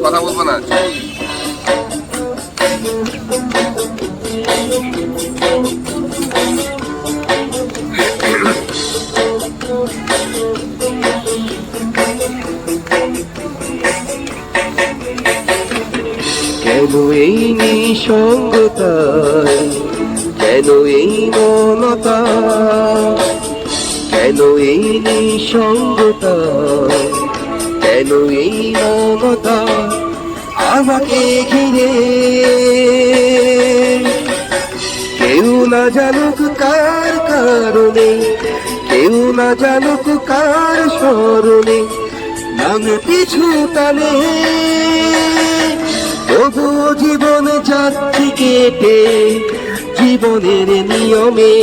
কথা বলবো না। কেন এই নিঃসঙ্গতায়, কেন এই মমতা, কেন এই নিঃসঙ্গতায়, কেন এই মমতা আমাকে ঘিরে? কেউ না জানুক কার কারণে, কেউ না জানুক কার স্মরণে নাম পিছু টানে, তবুও জীবন যাচ্ছি কেটে জীবনের নিয়মে,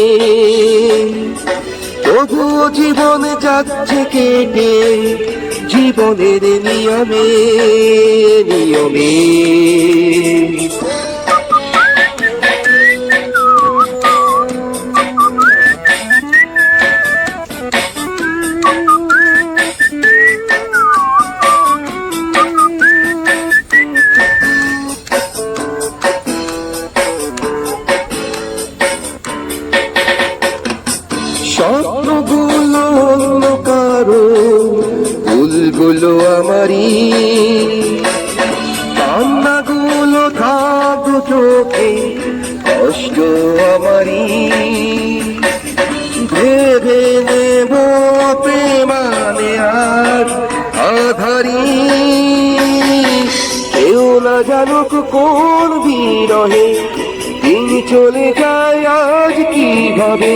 তবুও জীবন যাচ্ছে কেটে জীবনের নিয়মে নিয়মে। স্বপ্নগুলো অন্য কারো, ভুলগুলো আমারই, কান্নাগুলো থাকতো চোখে, কষ্ট আমারই। ভেবে নেব প্রেমানে আর আধারি, কেউ না জানুক কোন বিরহে দিন চলে যায় আজ কিভাবে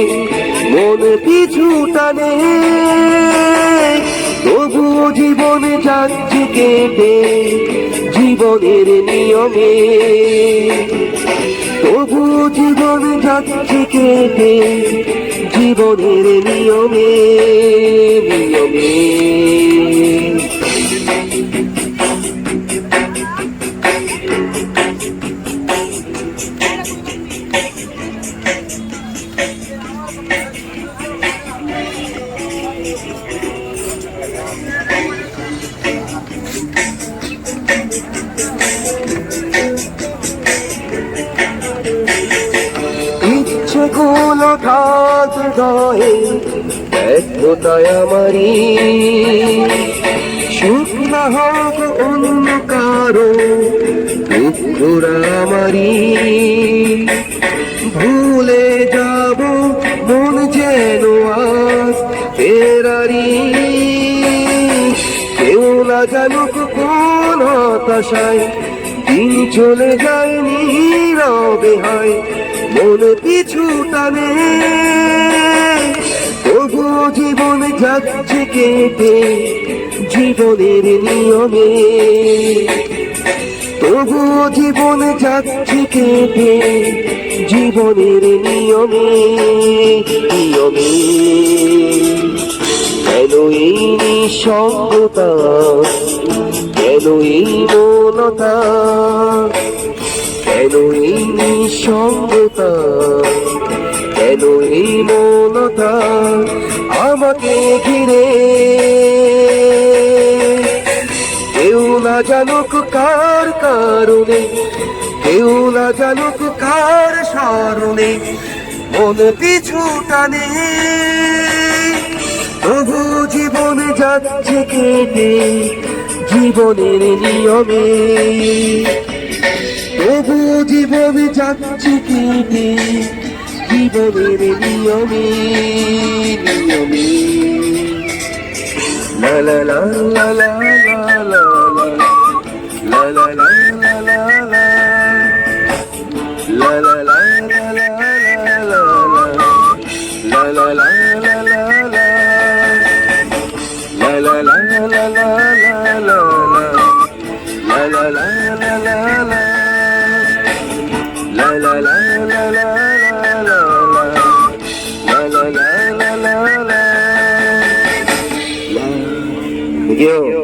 মন পিছু টানে, তবুও জীবনে যাচ্ছে কেটে জীবনের নিয়মে, তবুও জীবনে যাচ্ছে কেটে জীবনের নিয়মে নিয়মে। ইচ্ছেগুলো ঘাত গায়ে ব্যর্থতায় আমারই, সুখ না হোক অন্য কারো দুঃখরা আমারই। ভুলে যাব মন যেন আজ ফেরারি, কেউ না জানুক কোন হতাশায় দিন চলে যায় নীরবে হয় মন পিছু টানে, তবুও জীবন যাচ্ছে কেটে জীবনের নিয়মে, তবুও জীবন যাচ্ছে কেটে জীবনের নিয়মে নিয়মে। কেন এই নিঃসঙ্গতা, কেন এই মৌনতা, কেন এই নিঃসঙ্গতা, কেন এই মৌনতা আমাকে ঘিরে? কেউ না জানুক কার কারণে, কেউ না জানুক কার স্মরণে মন পিছু টানে, তবু জীবন যাচ্ছে কেটে জীবনের নিয়মে, তবু জীবন যাচ্ছে কেটে জীবনের নিয়মে নিয়মে। লা লা লা লা লা লা লা লা লা লা লা লা লা লা লা Yo.